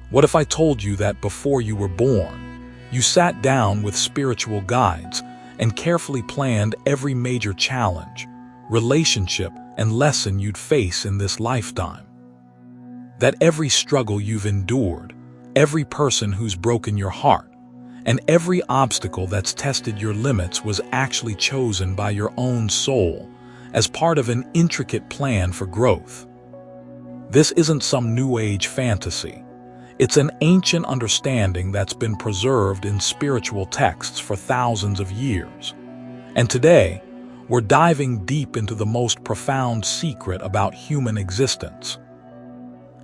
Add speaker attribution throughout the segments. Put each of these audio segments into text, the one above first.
Speaker 1: What if I told you that before you were born, you sat down with spiritual guides and carefully planned every major challenge, relationship, and lesson you'd face in this lifetime? That every struggle you've endured, every person who's broken your heart, and every obstacle that's tested your limits was actually chosen by your own soul as part of an intricate plan for growth. This isn't some New Age fantasy. It's an ancient understanding that's been preserved in spiritual texts for thousands of years. And today, we're diving deep into the most profound secret about human existence: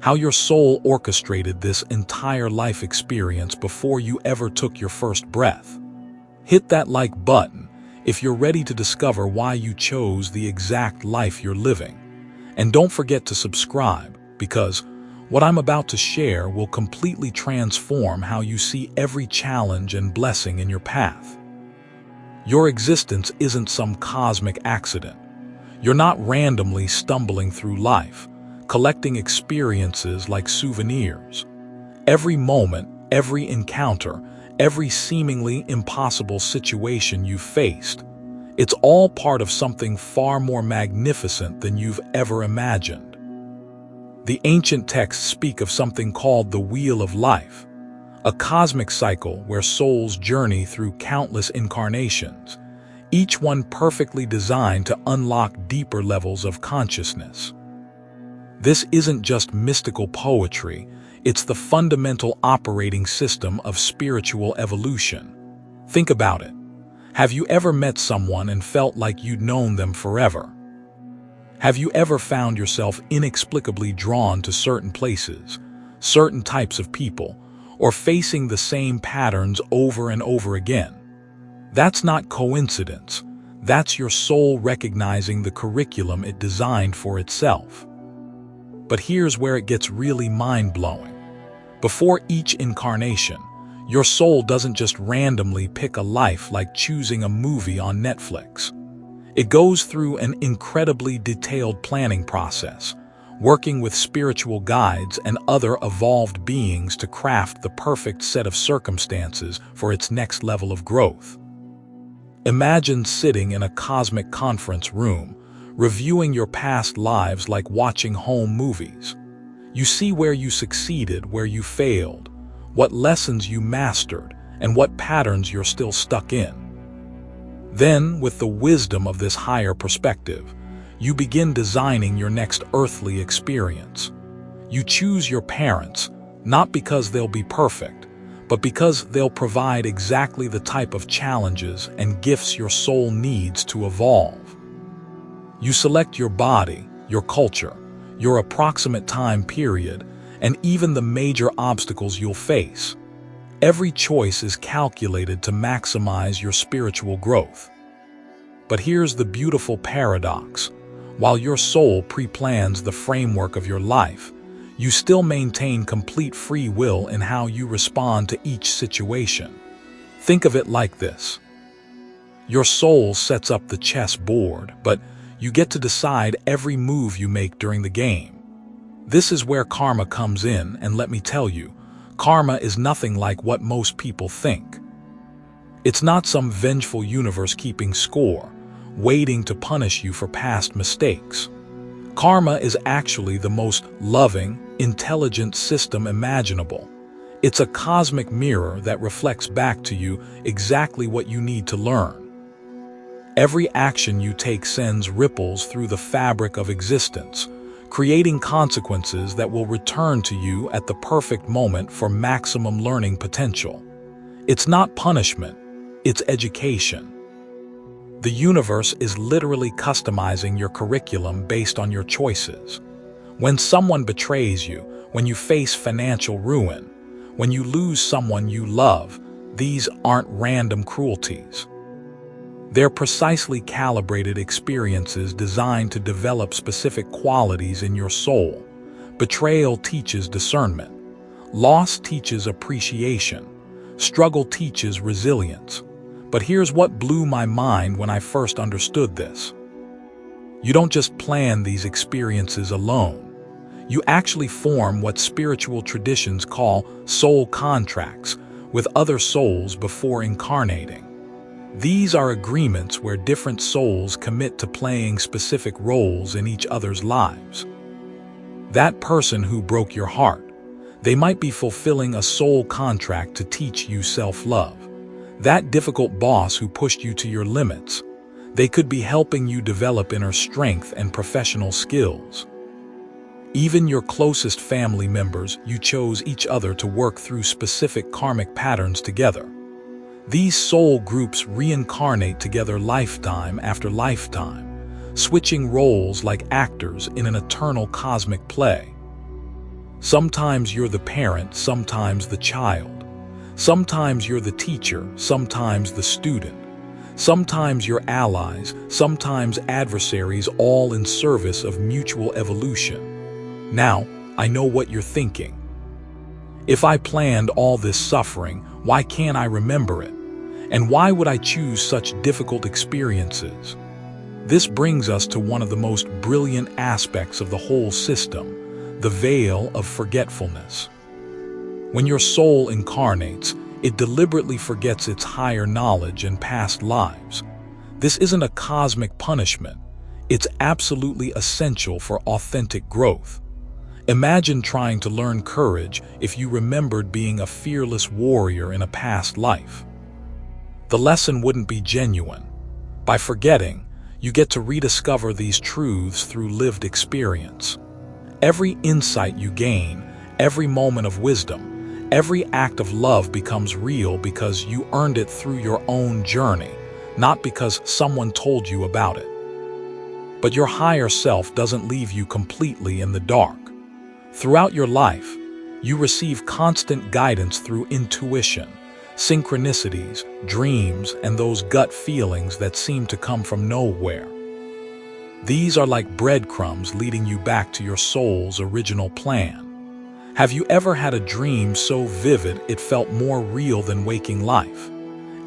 Speaker 1: how your soul orchestrated this entire life experience before you ever took your first breath. Hit that like button if you're ready to discover why you chose the exact life you're living. And don't forget to subscribe, because what I'm about to share will completely transform how you see every challenge and blessing in your path. Your existence isn't some cosmic accident. You're not randomly stumbling through life, collecting experiences like souvenirs. Every moment, every encounter, every seemingly impossible situation you've faced, it's all part of something far more magnificent than you've ever imagined. The ancient texts speak of something called the Wheel of Life, a cosmic cycle where souls journey through countless incarnations, each one perfectly designed to unlock deeper levels of consciousness. This isn't just mystical poetry, it's the fundamental operating system of spiritual evolution. Think about it. Have you ever met someone and felt like you'd known them forever? Have you ever found yourself inexplicably drawn to certain places, certain types of people, or facing the same patterns over and over again? That's not coincidence. That's your soul recognizing the curriculum it designed for itself. But here's where it gets really mind-blowing. Before each incarnation, your soul doesn't just randomly pick a life like choosing a movie on Netflix. It goes through an incredibly detailed planning process, working with spiritual guides and other evolved beings to craft the perfect set of circumstances for its next level of growth. Imagine sitting in a cosmic conference room, reviewing your past lives like watching home movies. You see where you succeeded, where you failed, what lessons you mastered, and what patterns you're still stuck in. Then, with the wisdom of this higher perspective, you begin designing your next earthly experience. You choose your parents, not because they'll be perfect, but because they'll provide exactly the type of challenges and gifts your soul needs to evolve. You select your body, your culture, your approximate time period, and even the major obstacles you'll face. Every choice is calculated to maximize your spiritual growth. But here's the beautiful paradox. While your soul pre-plans the framework of your life, you still maintain complete free will in how you respond to each situation. Think of it like this. Your soul sets up the chess board, but you get to decide every move you make during the game. This is where karma comes in, and let me tell you, karma is nothing like what most people think. It's not some vengeful universe keeping score, waiting to punish you for past mistakes. Karma is actually the most loving, intelligent system imaginable. It's a cosmic mirror that reflects back to you exactly what you need to learn. Every action you take sends ripples through the fabric of existence, creating consequences that will return to you at the perfect moment for maximum learning potential. It's not punishment, it's education. The universe is literally customizing your curriculum based on your choices. When someone betrays you, when you face financial ruin, when you lose someone you love, these aren't random cruelties. They're precisely calibrated experiences designed to develop specific qualities in your soul. Betrayal teaches discernment. Loss teaches appreciation. Struggle teaches resilience. But here's what blew my mind when I first understood this. You don't just plan these experiences alone. You actually form what spiritual traditions call soul contracts with other souls before incarnating. These are agreements where different souls commit to playing specific roles in each other's lives. That person who broke your heart, they might be fulfilling a soul contract to teach you self-love. That difficult boss who pushed you to your limits, they could be helping you develop inner strength and professional skills. Even your closest family members, you chose each other to work through specific karmic patterns together. These soul groups reincarnate together lifetime after lifetime, switching roles like actors in an eternal cosmic play. Sometimes you're the parent, sometimes the child. Sometimes you're the teacher, sometimes the student. Sometimes you're allies, sometimes adversaries, all in service of mutual evolution. Now, I know what you're thinking. If I planned all this suffering, why can't I remember it? And why would I choose such difficult experiences? This brings us to one of the most brilliant aspects of the whole system, the veil of forgetfulness. When your soul incarnates, it deliberately forgets its higher knowledge and past lives. This isn't a cosmic punishment. It's absolutely essential for authentic growth. Imagine trying to learn courage if you remembered being a fearless warrior in a past life. The lesson wouldn't be genuine. By forgetting, you get to rediscover these truths through lived experience. Every insight you gain, every moment of wisdom, every act of love becomes real because you earned it through your own journey, not because someone told you about it. But your higher self doesn't leave you completely in the dark. Throughout your life, you receive constant guidance through intuition, synchronicities, dreams, and those gut feelings that seem to come from nowhere. These are like breadcrumbs leading you back to your soul's original plan. Have you ever had a dream so vivid it felt more real than waking life?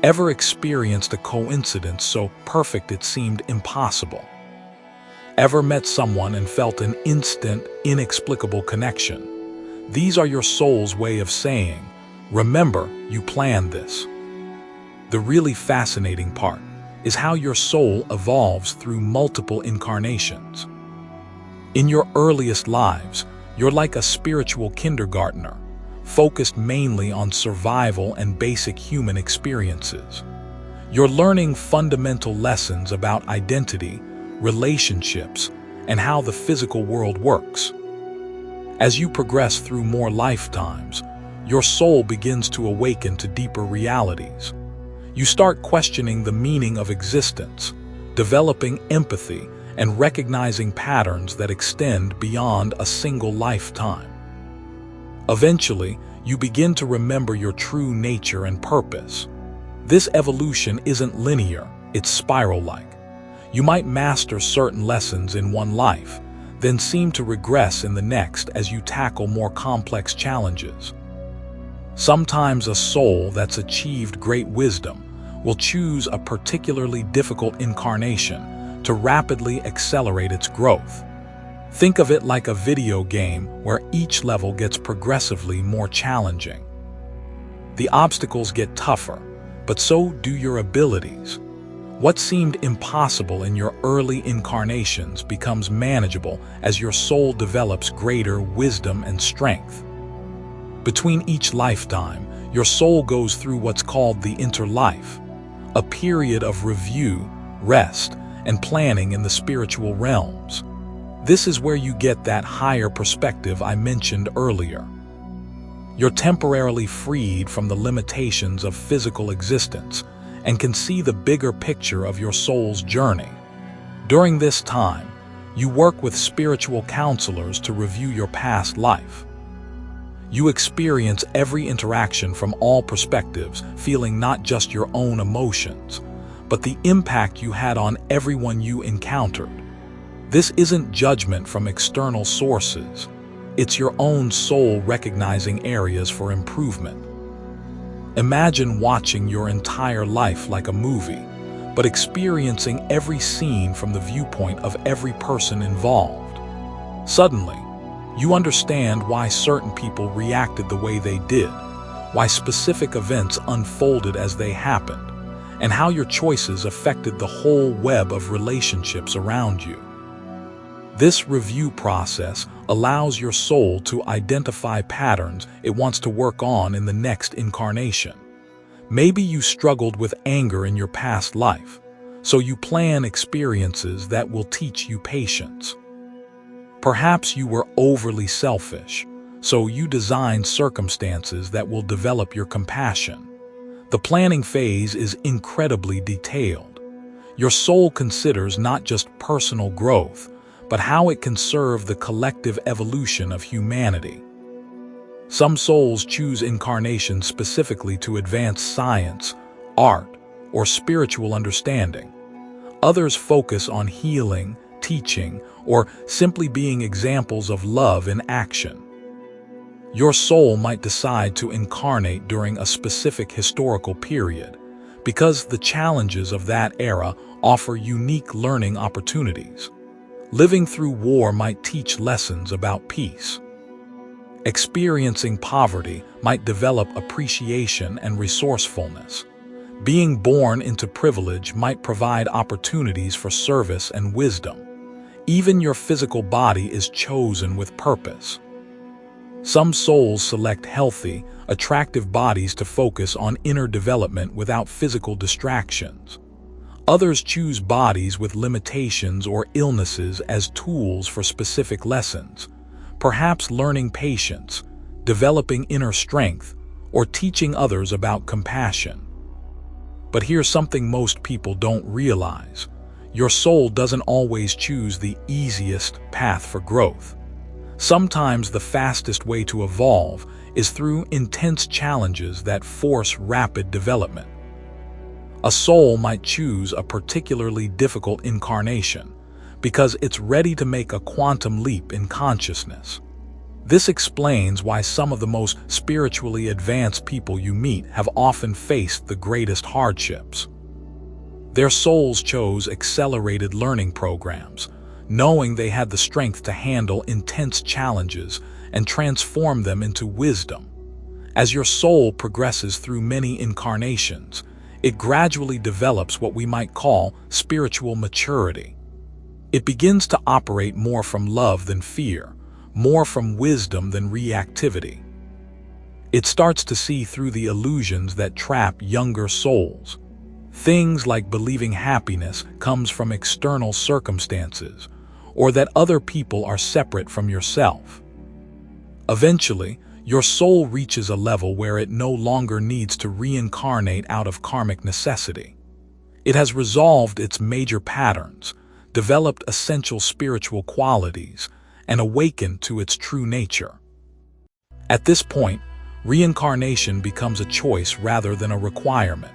Speaker 1: Ever experienced a coincidence so perfect it seemed impossible? Ever met someone and felt an instant, inexplicable connection? These are your soul's way of saying, remember, you planned this. The really fascinating part is how your soul evolves through multiple incarnations. In your earliest lives, you're like a spiritual kindergartner, focused mainly on survival and basic human experiences. You're learning fundamental lessons about identity, relationships, and how the physical world works. As you progress through more lifetimes, your soul begins to awaken to deeper realities. You start questioning the meaning of existence, developing empathy, and recognizing patterns that extend beyond a single lifetime. Eventually, you begin to remember your true nature and purpose. This evolution isn't linear, it's spiral-like. You might master certain lessons in one life, then seem to regress in the next as you tackle more complex challenges. Sometimes a soul that's achieved great wisdom will choose a particularly difficult incarnation to rapidly accelerate its growth. Think of it like a video game where each level gets progressively more challenging. The obstacles get tougher, but so do your abilities. What seemed impossible in your early incarnations becomes manageable as your soul develops greater wisdom and strength. Between each lifetime, your soul goes through what's called the interlife, a period of review, rest, and planning in the spiritual realms. This is where you get that higher perspective I mentioned earlier. You're temporarily freed from the limitations of physical existence and can see the bigger picture of your soul's journey. During this time, you work with spiritual counselors to review your past life. You experience every interaction from all perspectives, feeling not just your own emotions, but the impact you had on everyone you encountered. This isn't judgment from external sources. It's your own soul recognizing areas for improvement. Imagine watching your entire life like a movie, but experiencing every scene from the viewpoint of every person involved. Suddenly, You understand why certain people reacted the way they did, why specific events unfolded as they happened, and how your choices affected the whole web of relationships around you. This review process allows your soul to identify patterns it wants to work on in the next incarnation. Maybe you struggled with anger in your past life, so you plan experiences that will teach you patience. Perhaps you were overly selfish, so you design circumstances that will develop your compassion. The planning phase is incredibly detailed. Your soul considers not just personal growth, but how it can serve the collective evolution of humanity. Some souls choose incarnation specifically to advance science, art, or spiritual understanding. Others focus on healing, teaching, or simply being examples of love in action. Your soul might decide to incarnate during a specific historical period, because the challenges of that era offer unique learning opportunities. Living through war might teach lessons about peace. Experiencing poverty might develop appreciation and resourcefulness. Being born into privilege might provide opportunities for service and wisdom. Even your physical body is chosen with purpose. Some souls select healthy, attractive bodies to focus on inner development without physical distractions. Others choose bodies with limitations or illnesses as tools for specific lessons, perhaps learning patience, developing inner strength, or teaching others about compassion. But here's something most people don't realize. Your soul doesn't always choose the easiest path for growth. Sometimes the fastest way to evolve is through intense challenges that force rapid development. A soul might choose a particularly difficult incarnation because it's ready to make a quantum leap in consciousness. This explains why some of the most spiritually advanced people you meet have often faced the greatest hardships. Their souls chose accelerated learning programs, knowing they had the strength to handle intense challenges and transform them into wisdom. As your soul progresses through many incarnations, it gradually develops what we might call spiritual maturity. It begins to operate more from love than fear, more from wisdom than reactivity. It starts to see through the illusions that trap younger souls. Things like believing happiness comes from external circumstances, or that other people are separate from yourself. Eventually, your soul reaches a level where it no longer needs to reincarnate out of karmic necessity. It has resolved its major patterns, developed essential spiritual qualities, and awakened to its true nature. At this point, reincarnation becomes a choice rather than a requirement.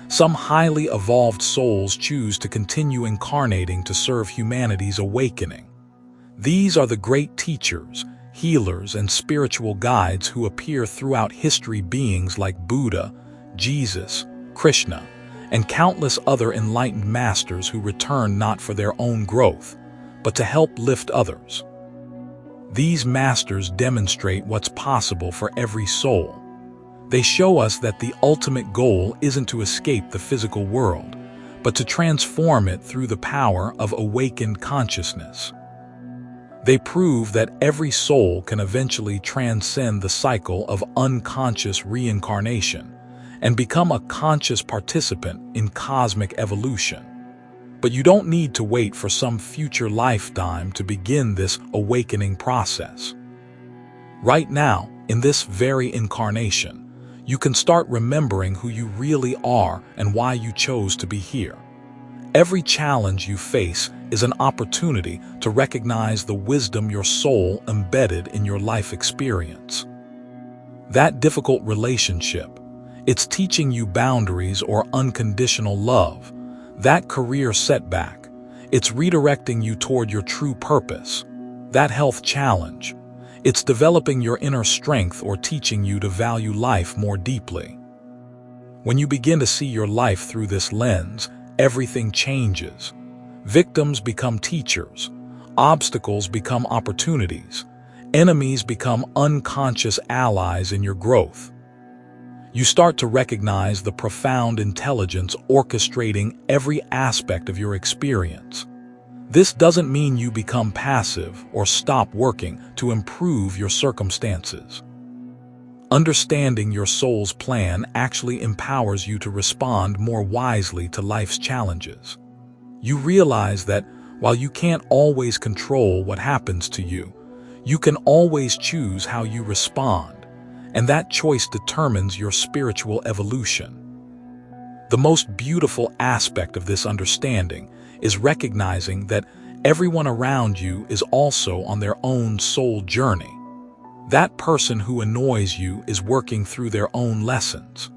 Speaker 1: Some highly evolved souls choose to continue incarnating to serve humanity's awakening. These are the great teachers, healers, and spiritual guides who appear throughout history, beings like Buddha, Jesus, Krishna, and countless other enlightened masters who return not for their own growth, but to help lift others. These masters demonstrate what's possible for every soul. They show us that the ultimate goal isn't to escape the physical world, but to transform it through the power of awakened consciousness. They prove that every soul can eventually transcend the cycle of unconscious reincarnation and become a conscious participant in cosmic evolution. But you don't need to wait for some future lifetime to begin this awakening process. Right now, in this very incarnation, you can start remembering who you really are and why you chose to be here. Every challenge you face is an opportunity to recognize the wisdom your soul embedded in your life experience. That difficult relationship, it's teaching you boundaries or unconditional love. That career setback, it's redirecting you toward your true purpose. That health challenge, it's developing your inner strength or teaching you to value life more deeply. When you begin to see your life through this lens, everything changes. Victims become teachers, obstacles become opportunities, Enemies become unconscious allies in your growth. You start to recognize the profound intelligence orchestrating every aspect of your experience. This doesn't mean you become passive or stop working to improve your circumstances. Understanding your soul's plan actually empowers you to respond more wisely to life's challenges. You realize that while you can't always control what happens to you, you can always choose how you respond, and that choice determines your spiritual evolution. The most beautiful aspect of this understanding is recognizing that everyone around you is also on their own soul journey. That person who annoys you is working through their own lessons.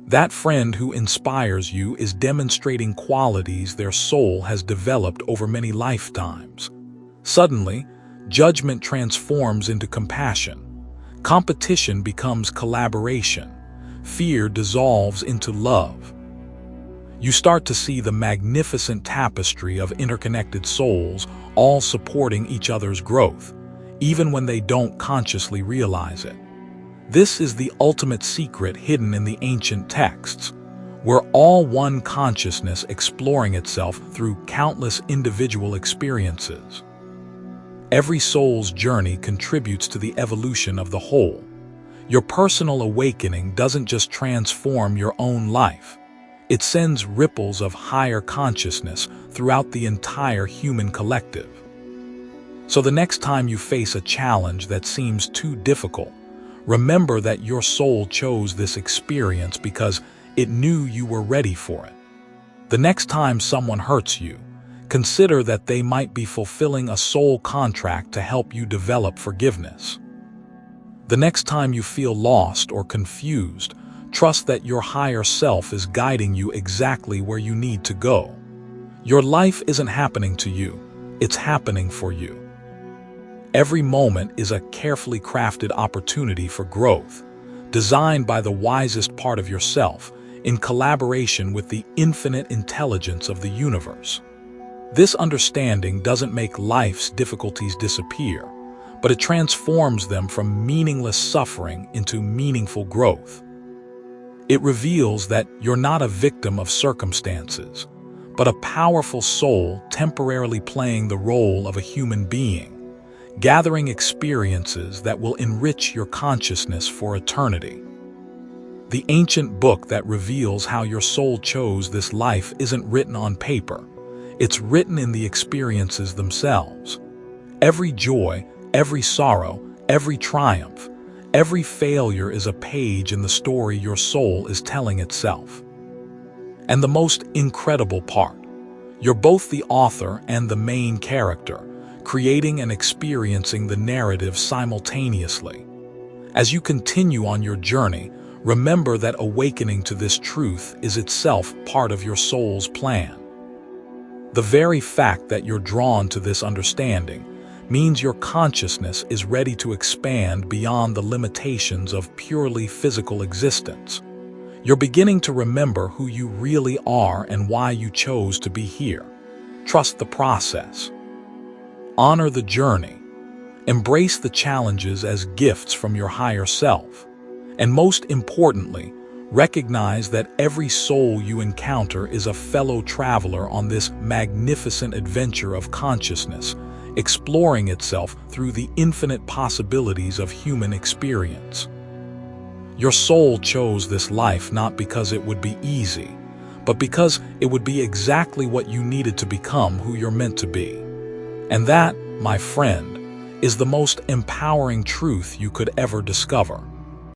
Speaker 1: That friend who inspires you is demonstrating qualities their soul has developed over many lifetimes. Suddenly, judgment transforms into compassion. Competition becomes collaboration. Fear dissolves into love. You start to see the magnificent tapestry of interconnected souls, all supporting each other's growth, even when they don't consciously realize it. This is the ultimate secret hidden in the ancient texts. We're all one consciousness exploring itself through countless individual experiences. Every soul's journey contributes to the evolution of the whole. Your personal awakening doesn't just transform your own life. It sends ripples of higher consciousness throughout the entire human collective. So the next time you face a challenge that seems too difficult, remember that your soul chose this experience because it knew you were ready for it. The next time someone hurts you, consider that they might be fulfilling a soul contract to help you develop forgiveness. The next time you feel lost or confused, trust that your higher self is guiding you exactly where you need to go. Your life isn't happening to you, it's happening for you. Every moment is a carefully crafted opportunity for growth, designed by the wisest part of yourself in collaboration with the infinite intelligence of the universe. This understanding doesn't make life's difficulties disappear, but it transforms them from meaningless suffering into meaningful growth. It reveals that you're not a victim of circumstances, but a powerful soul temporarily playing the role of a human being, gathering experiences that will enrich your consciousness for eternity. The ancient book that reveals how your soul chose this life isn't written on paper. It's written in the experiences themselves. Every joy, every sorrow, every triumph, every failure is a page in the story your soul is telling itself. And the most incredible part, you're both the author and the main character, creating and experiencing the narrative simultaneously. As you continue on your journey, remember that awakening to this truth is itself part of your soul's plan. The very fact that you're drawn to this understanding means your consciousness is ready to expand beyond the limitations of purely physical existence. You're beginning to remember who you really are and why you chose to be here. Trust the process. Honor the journey. Embrace the challenges as gifts from your higher self. And most importantly, recognize that every soul you encounter is a fellow traveler on this magnificent adventure of consciousness, exploring itself through the infinite possibilities of human experience. Your soul chose this life not because it would be easy, but because it would be exactly what you needed to become who you're meant to be. And that, my friend, is the most empowering truth you could ever discover.